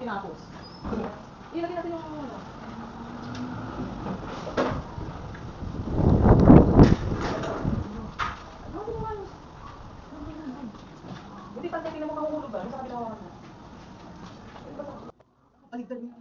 tinapos. Ilagay natin yung ano. Buti pag tingnan mo mahuhulog ba? Sa kabila mo. Aligtad mo.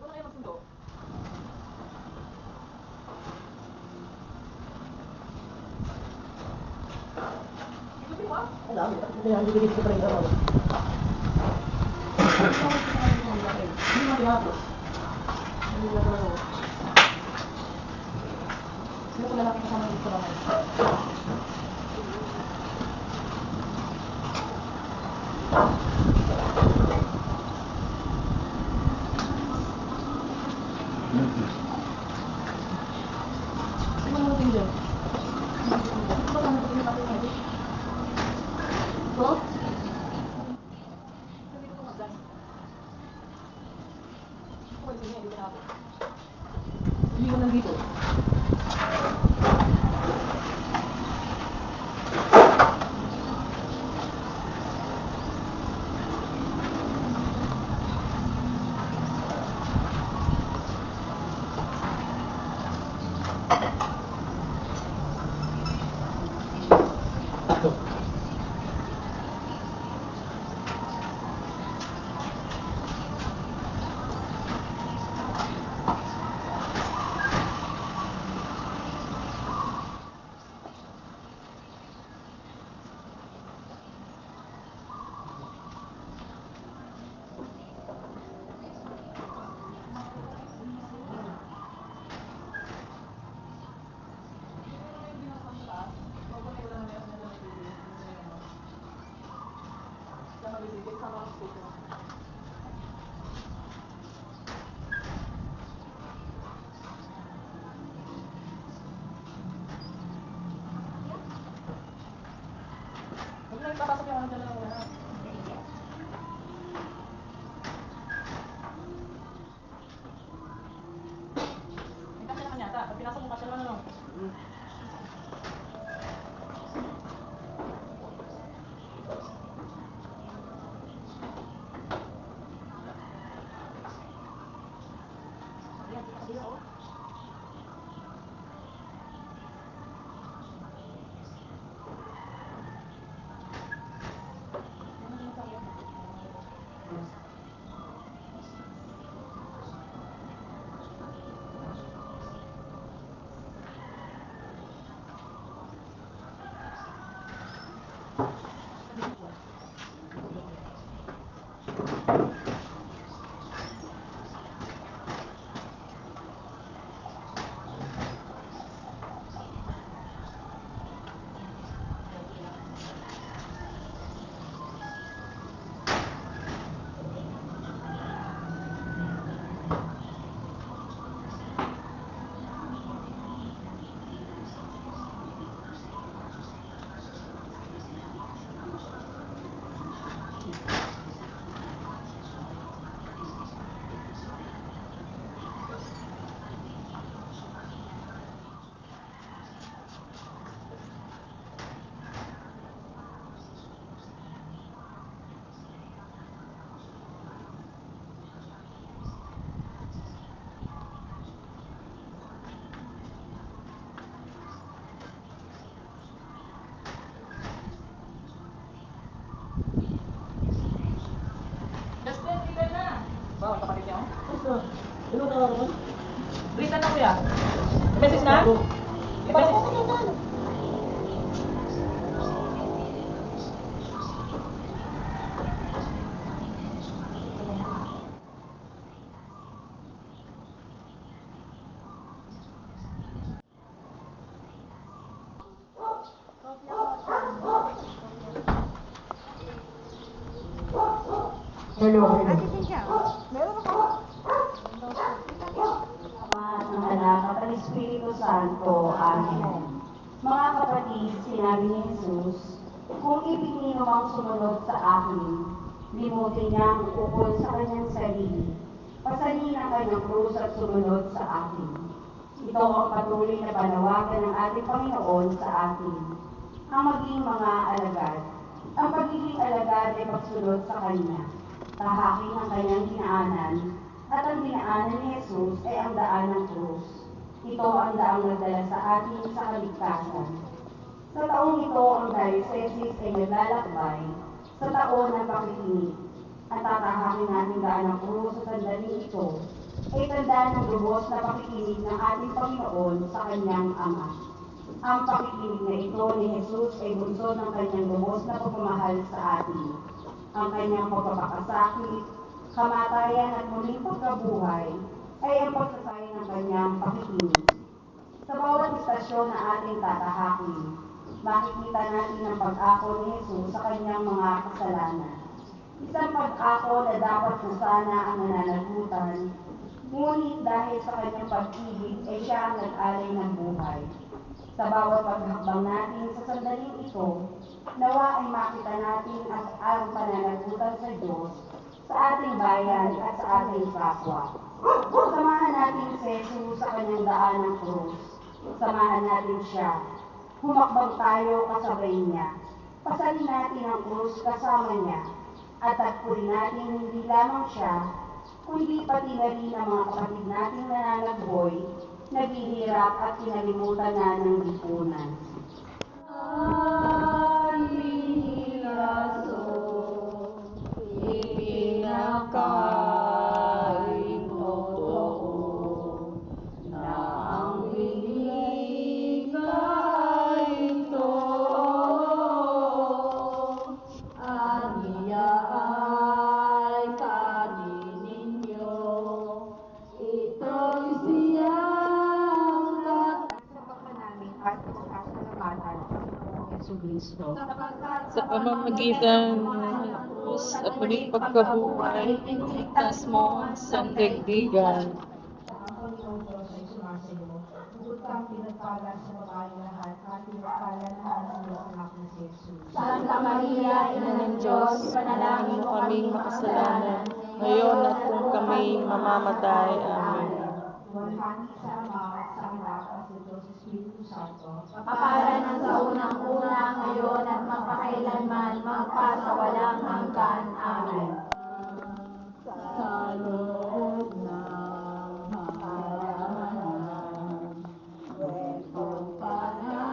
Wala kayo magsundo. Igutin mo ah. Wala, hindi ko pa rin ako. Hindi mo tinapos. Hindi mo tinapos. Sino ko lalaki kasama dito sa bahay? Sino mo tingin dyan? Ito ba naman tingin ako ngayon? Ito? Hindi ko magdan. Ito ba yung hindi tinapos? Hindi ko nandito. Huwag na ipapasok yung ano dyan lang muna. May kasya naman yata. Pag pinasok mo kasya naman ano. Ayan, kita kabila oh. Wow, kapatid niyo? Ano ka ako? Rita na kuya. Message na? Message. Ate Cynthia, meron ako. At ng Anak at ang Espiritu Santo. Amen. Mga kapatid, sinabi ni Jesus, kung ibig ninyo ang sumunod sa akin, limutin niya ang ukol sa kanyang sarili, pasanin ang kanyang krus at sumunod sa akin. Ito ang patuloy na panawagan ng ating Panginoon sa atin, ang maging mga alagad. Ang pagiging alagad ay pagsunod sa Kanya, tahakin ang kanyang dinaanan, at ang dinaanan ni Jesus ay ang daan ng krus. Ito ang daang nagdala sa atin sa kaligtasan. Sa taong ito, ang diocese ay naglalakbay sa taon ng pakikinig. Ang tatahakin natin daan ng krus sa sandaling ito ay tanda ng lubos na pakikinig ng ating Panginoon sa Kanyang Ama. Ang pakikinig na ito ni Jesus ay bunsod ng Kanyang lubos na pagmamahal sa atin. Ang Kanyang pagpapakasakit, kamatayan at muling pagkabuhay ay ang pagsasayang ng Kanyang pakikinig. Sa bawat istasyon na ating tatahakin, makikita natin ang pag-ako ni Jesus sa Kanyang mga kasalanan. Isang pag-ako na dapat na sana ang nananagutan, ngunit dahil sa Kanyang pag-ibig ay siya ang nag-alay ng buhay. Sa bawat paghakbang natin sa sandaling ito, nawa ay makita natin ang pananagutan sa Diyos sa ating bayan at sa ating kapwa. Samahan natin si Jesus sa Kanyang daan ng krus. Samahan natin siya. Humakbang tayo kasabay niya. Pasalin natin ang krus kasama niya. At tagpurin natin hindi lamang siya, kundi pati na rin ang mga kapatid nating nananaghoy, naghihirap at kinalimutan na ng lipunan. Aming raso, ipinakain totoo, na ang winig ay totoo, aniya ay kanin ninyo, ito'y siyang sa pagmanamin at pasasalamatan ng Jesucristo. Sa pamamagitan ng krus at muling pagkabuhay, iligtas mo ang sandaigdigan. Ang Panginoong Diyos ay sumasayo. Bukod kang pinagpala sa babae lahat, at pinagpala naman ang iyong anak na si Jesus. Santa Maria, Ina ng Diyos, panalangin mo kaming makasalanan, Ngayon at kung kami mamamatay. Amen. Walhani sa Ama at sa Anak at sa Diyos Espiritu Santo. kaparan ng sa unang-una, ngayon at magpakailanman, magpasawalang hanggan. Amen. Sa loob ng halaman, wetong panalangin,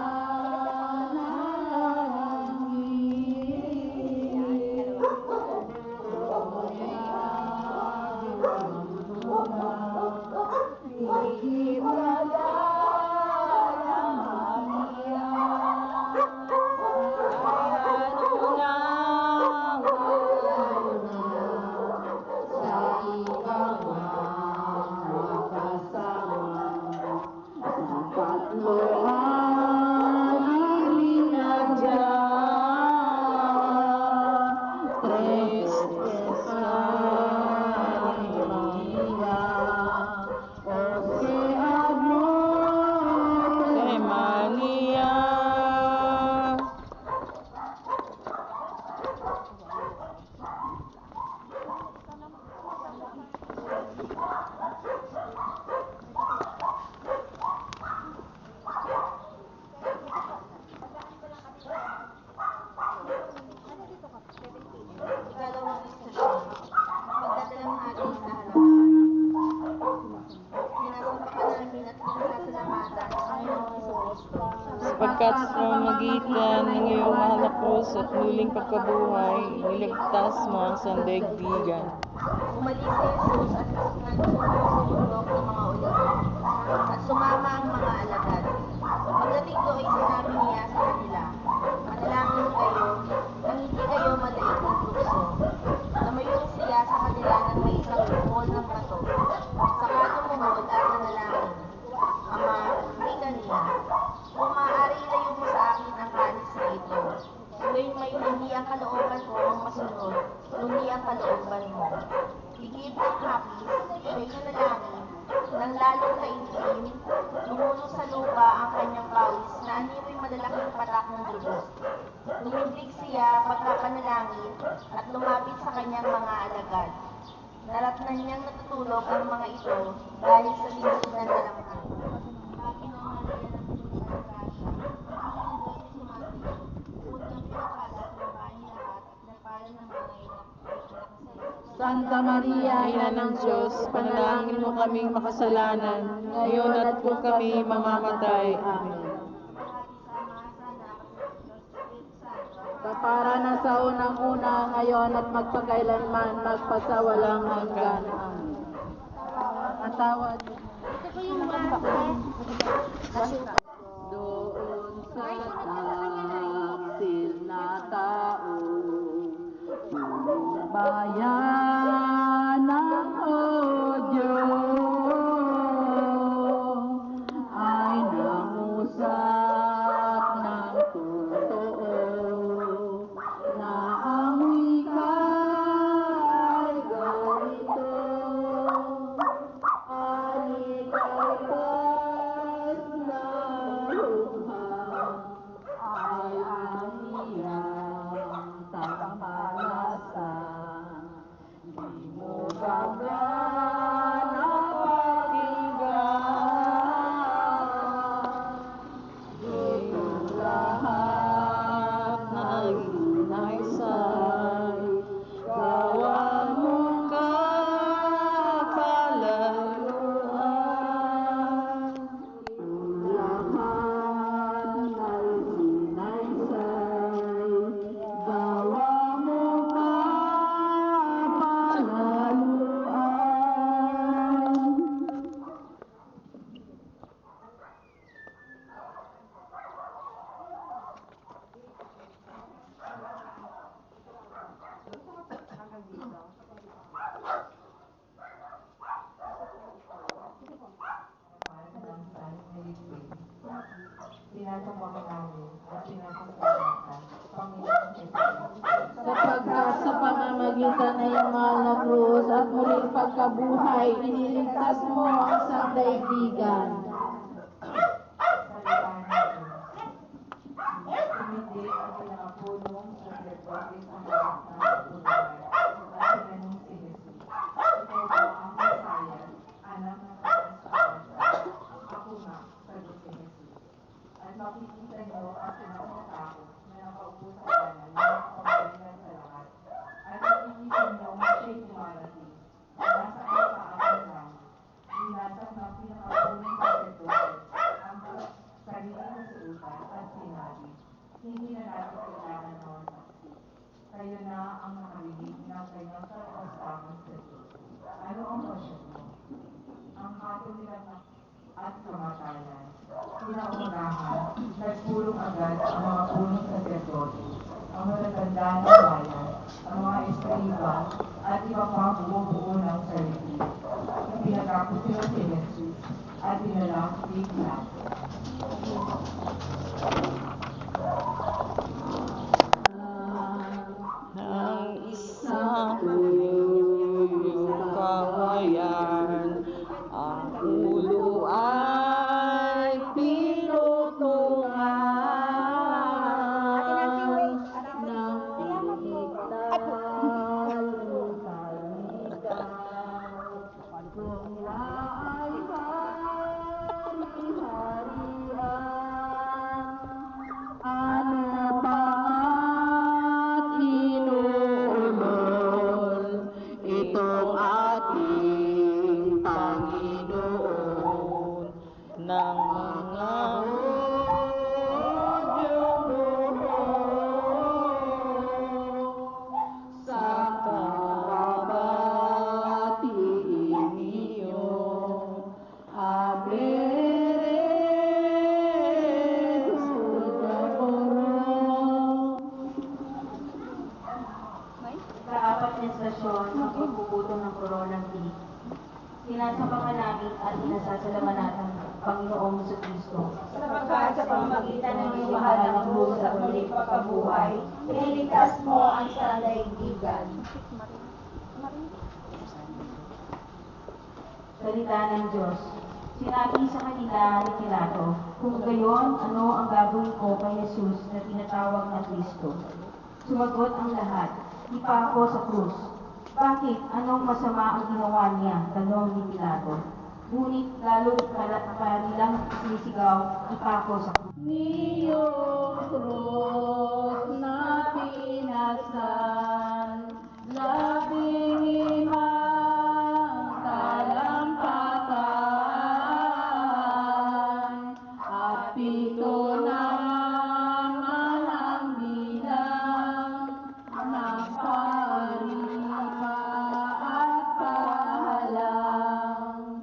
Ikalawang istasyon. Magdadala ng ating sa halaman. Sinasampakan namin at pinasasalamatan ang Panginoong Jesucristo. Sapagkat sa pamamagitan ng iyong mahal na krus at muling pagkabuhay, iniligtas mo ang sandaigdigan. Umalis si Jesus at nagtungo sa bundok ng mga ulod at sumama ang mga alagad. Pagdating doon ay sinabi niya sa kanila, manalangin kayo nang hindi kayo madaig ng tukso. Namayong siya sa kanila ng may isang bukol ng bato. Saka tumuhod at nanalangin. Ama, ika niya, kung maaari ilayo mo sa akin ang kanis na ito. Ngayong may hindi ang kalooban ko ang masunod, kundi ang kalooban mo. na animoy malalaking patak ng Diyos. Tumibig siya pagkapanalangin at lumapit sa kanyang mga alagad. Naratnan niyang natutulog ang mga ito dahil sa lingkod na nalamhan. Panginoong Maria ng Puno ng Grasya, ang Diyos ay sumasayo. Huwag niyang pinapala sa babaeng lahat at napala ng mga inak ay anak na sa iyo. Santa Maria, Ina ng Diyos, panalangin mo kaming makasalanan, ngayon at kung kami mamamatay. Amen. kapara na sa unang-una, ngayon at magpakailanman, magpasawalang hanggan. Atawad. Doon sa taksil na tao, tulong bayan ng o Diyos, ay nangusap ng totoo, na ang wika ay ganito, anik ay pas na lughang, ay ang iyang tampalasan. Di mo gagana pakinggan, itong lahat Na inaysay, kawan mong kapalaluan. lahat ay sinaysay, gawa mo kapalaluan. Sapagkat sa pamamagitan ng iyong mahal na krus at muling pagkabuhay, iniligtas mo ang sandaigdigan. Hindi ang pinakapunong sacerdote sa harap ng katulad at tinanong si Jesus, ikaw ba ang Messiah, anak ng Panginoon? Ako nga, sagot ni Jesus. At makikita niyo ang pinakamatakot na nakaupo sa kanan ng makapangyarihan sa lahat. At makikita niyo ang siya'y dumarating, na nasa kaayapaan lang, binasag ng pinakapunong sacerdote ang sarili na suutan at sinabi, hindi na natin kailangan ng mga saksi. Kayo na ang nakarinig ng kanyang karapastakang sa Diyos. Ano ang pasyon mo? Ang katuliran at kamatayan. Kinaumagahan, nagpulong agad ang mga punong sacerdote, ang matatanda ng bayan, ang mga eskriba, at iba pang bumubuo ng sarili. Ipinagapos sila si Jesus at dinalang kay Pilato. Ng isang tuyong kawayan, ang ulo ay pinutungan ng ligtas lumaligaw. Sila ay hari-harian, ano pa at inuulol itong ating Panginoon. ng mga Hudyong buhok sa kababatiin niyo, Aberes Udaboro. Ikaapat na estasyon, ang pagpuputong ng koronang tinik. Sinasampakan namin at inasasalamatan ng Panginoong Jesucristo. Sapagkat sa pamamagitan ng iyong mahal na krus at muling pagkabuhay, iniligtas mo ang sandaigdigan. Salita ng Diyos. Sinabi sa kanila ni Pilato, Kung gayon, ano ang gagawin ko kay Jesus na tinatawag na Kristo? Sumagot ang lahat, ipa ako sa krus. Bakit? Anong masama ang ginawa niya? Tanong ni Pilato. Ngunit lalo pa nilang sinisigaw, ipa ako sa krus. Niyong krus na pinasan, labing limang talampatan, at 7 naman ang bilang ng paripa at pahalang.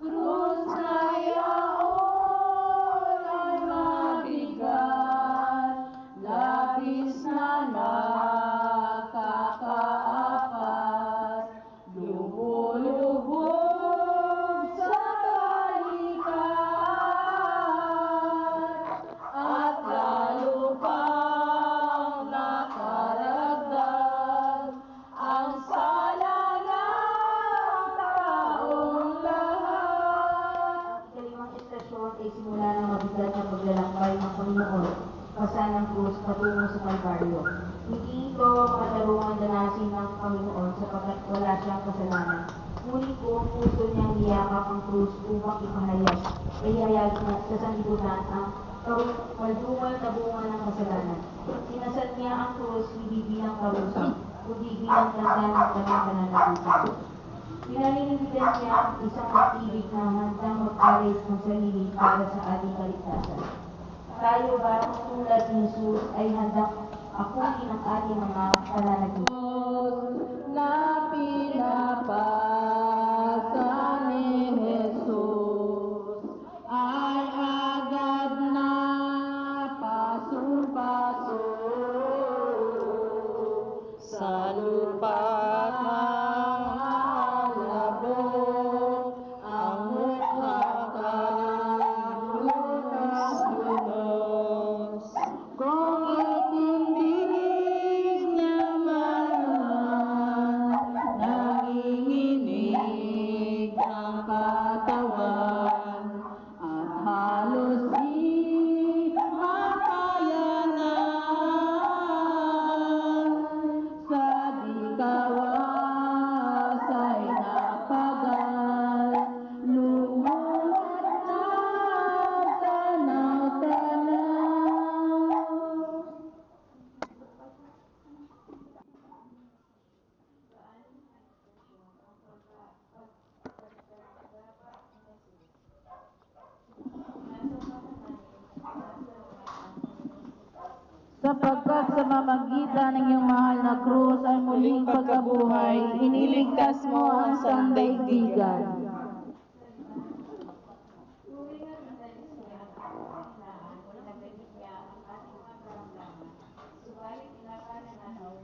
Krus na yaon ay mabigat, labis na nakakaapat, lumulubog sa balikat, at lalo pang nakaragdag ang sala ng taong lahat. Ikalimang estasyon ay simula ng mabigat na paglalakbay ng Panginoon, pasan ng krus patungo sa Kalbaryo. Hindi ito katarungan danasin ng Panginoon sapagkat wala siyang kasalanan. Ngunit buong puso niyang niyakap ang krus upang ipahayag, ay hayag na sa sanlibutan ang kaldumal na bunga ng kasalanan. Sinasad niya ang krus hindi bilang karusa, kundi bilang tanda ng kanyang pananagutan. Pinaninindigan niya ang isang pag-ibig na handang mag-alis ng sarili para sa ating kaligtasan. Tayo ba tulad ni Jesus ay handang akunin ang ating mga pananagutan? Na pinapasan ni Jesus ay agad na pasong-paso Sa lupa malabog ang mukha kalunos. kung itindig niya man nanginginig ang katawan at halos di makayanan sa di kawas ay napagal lumuhod na tanaw-tanaw. Sapagkat sa mamagitan ng iyong mahal na krus ay muling pagkabuhay, iniligtas mo ang sangdaigdigan. Tuwing ang inalis niya ang ating kahinaan, pinagdaig niya ang ating mga karamdaman. Subalit inakalan natin,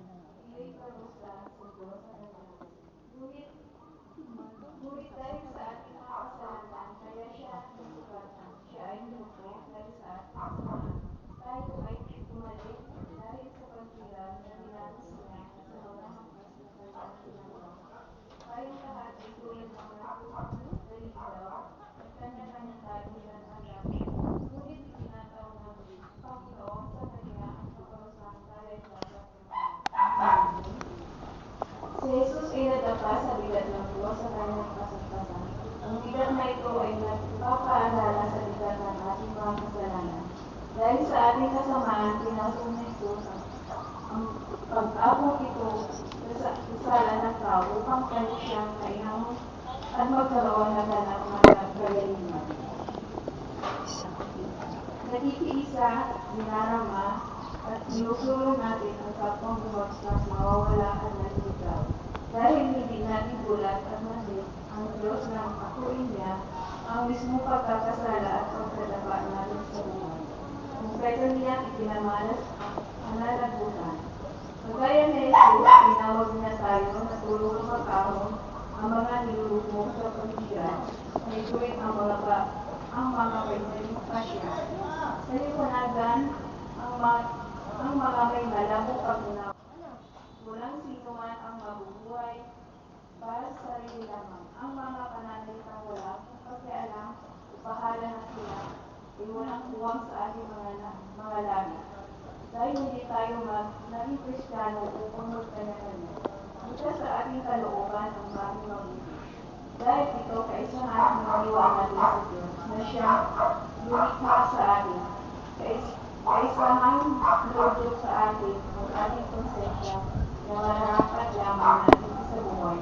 iyo'y parusa sa Diyos sa kanya. Ngunit dahil sa ating mga kasalanan, kaya siya nasugatan. Siya ay tinupok dahil sa ating kasamaan. Tayo ay tumalit dahil sa pagkira na dinanas niya sa mga hampas na kanyang ginagawa. Tayong lahat ay tulad ng natutong daligaw at kanya-kanyang taliran ang langit. Ngunit itinataw ng Panginoon sa kanya ang kaparusang tayo ay dapat tumanggap. Si Jesus ay nadapa sa bigat ng buwan sa kanyang kasagpasan. Ang bigat na ito ay nagpapaalala sa bigat ng ating mga kasalanan. Dahil sa ating kasamaan, pinasok ni Jesus ang pag-abot ito sa sala ng tao upang kanya siyang kainang at magkaroon ng ganap na kagalingan. Nakikiisa, dinarama, at sinusulong natin ang kapwang bumagsak, mawawala at naliligaw. Dahil hindi natin bulat at masin, ang Diyos ng akuin niya, ang mismo pagkakasala at pagkadapa natin sa buhay. Kumpleto niya itinamalas ang pananagutan. Kagaya ni Jesus, tinawag niya tayo na tulungang makahon ang mga nilulubog sa pagbigat, may tuwid ang mga kaibigang pasya. Sa liwanagan, ang mga may malabong pag-unawa. Walang sino man ang mabubuhay para sa sarili lamang. Ang mga pananalitang walang pakialam, bahala na sila iwalang-uwang sa ating mga labi. Dahil hindi tayo naging Kristiyano upang magkanya-kanya. Bukas sa ating kalooban ang bagong mabuti. Dahil ito kaisahan ng maniwala natin sa Diyos na siyang lumikha sa atin. Kaisahan lordok sa atin ang ating konsensya na marapat lamang natin sa buhay